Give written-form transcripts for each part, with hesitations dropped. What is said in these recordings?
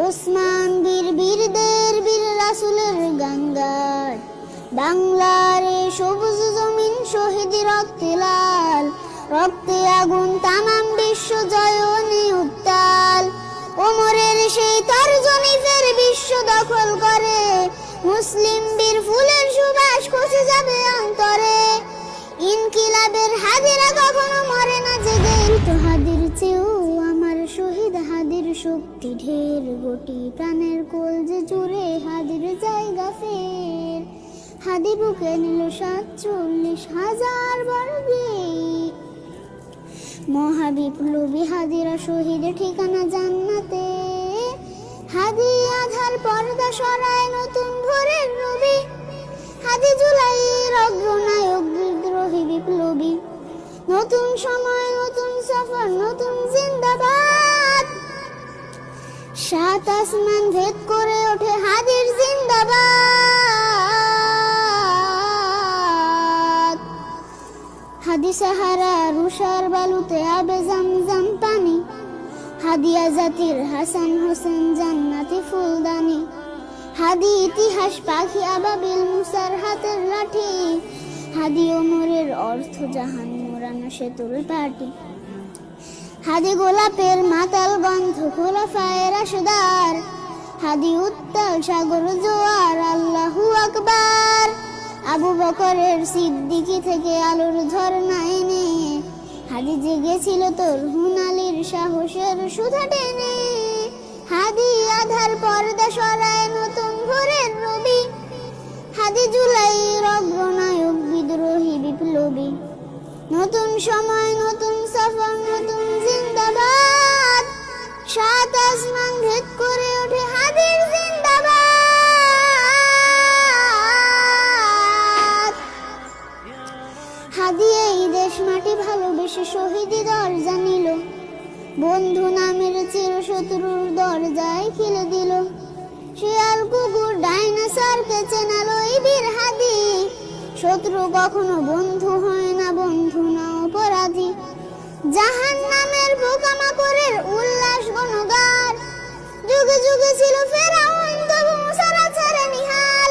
ওসমান বীর বীরদের বীর রাসূলের গাঙ্গার, বাংলার এই সবুজ জমিন শহীদ রক্তে লাল, রক্তে আগুন তামাম বিশ্ব জয়নে উত্তাল। ওমরের সেই তর্জনী ফের বিশ্ব দখল করে, মুসলিম বীর ফুলের সুবাস খসে যাবে অন্তরে। ইনকিলাবের হাদিরা কখনো মরে না জেগে, তো হাদির চেয়েও আমার শহীদ হাদির শক্তি ঢের, গোটি প্রাণের কোল যে জুড়ে হাদির জায়গা ফের। হাদি বুকে নিল 47,000 বর্গে, মহাবিপ্লবী হাদিরা শহীদ ঠিকানা জান্নাতে। হাদি আধার পর্দা সরায় নতুন ভোরের রবি, হাদি জুলাইয়ের অগ্রনায়ক বিদ্রোহী বিপ্লবী। নতুন সময় নতুন সফর নতুন জিন্দাবাদ, 7 আসমান ভেদ করে ওঠে হাদির জিন্দাবাদ। হাদি সাহারা রুষার বালুতে আবে জামজাম পানি, হাদিয়া জাতির হাসান হোসেন জান্নাতি ফুলদানি। হাদি ইতিহাস পাখি আবাবিল মুসার হাতের লাঠি, হাদি ওমরের অর্থ জাহান মোরানো সেতুর পাটি। হাদি গোলাপের মাতাল গন্ধ খোলাফায়ে রাশেদার, হাদি উত্তাল সাগর জোয়ার আল্লাহু আকবার। আবু বকরের সিদ্দিকি থেকে আলোর ঝর্ণা এনে, হাদি জেগেছিল তোর হুনালির সাহসের সুধা টেনে। হাদি আধার পর্দা সরায় নতুন ভোরের রবি, হাদি জুলাইয়ের অগ্রনায়ক বিদ্রোহী বিপ্লবী। নতুন সময় নতুন সফর নতুন জিন্দাবাদ, 7 আসমান ভেদ করে ওঠে হাদির জিন্দাবাদ। হাদি এই দেশ মাটি ভালোবেসে শহীদি দরজা নিল, বন্ধু নামের চিরশত্রুর দরজায় খিলে দিল। শিয়াল কুকুর ডাইনোসরকে চেনালো এই বীর হাদি, শত্রু কখনো বন্ধু হয় না, বন্ধু না অপরাধী। জাহান্নামের পোকামাকড়ের উল্লাস গণগান, যুগে যুগে ছিল ফেরাউন তবু মুসার আচারে নিহাল।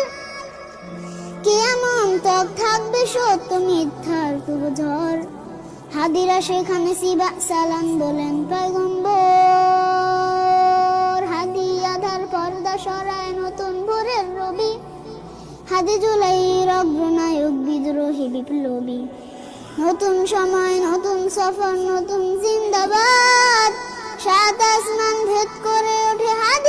কিয়ামত থাকবে সত্য মিথ্যার খুব ঝড়, হাদিরা সেখানে সিবা সালাম বলেন পয়গম্বর। হাদি আধার পর্দা সরায় নতুন ভোরের রবি, হাদি জুলাইয়ের অগ্রনায়ক বিদ্রোহী বিপ্লবী। নতুন সময় নতুন সফর নতুন জিন্দাবাদ, 7 আসমান ভেদ করে ওঠে হাদি।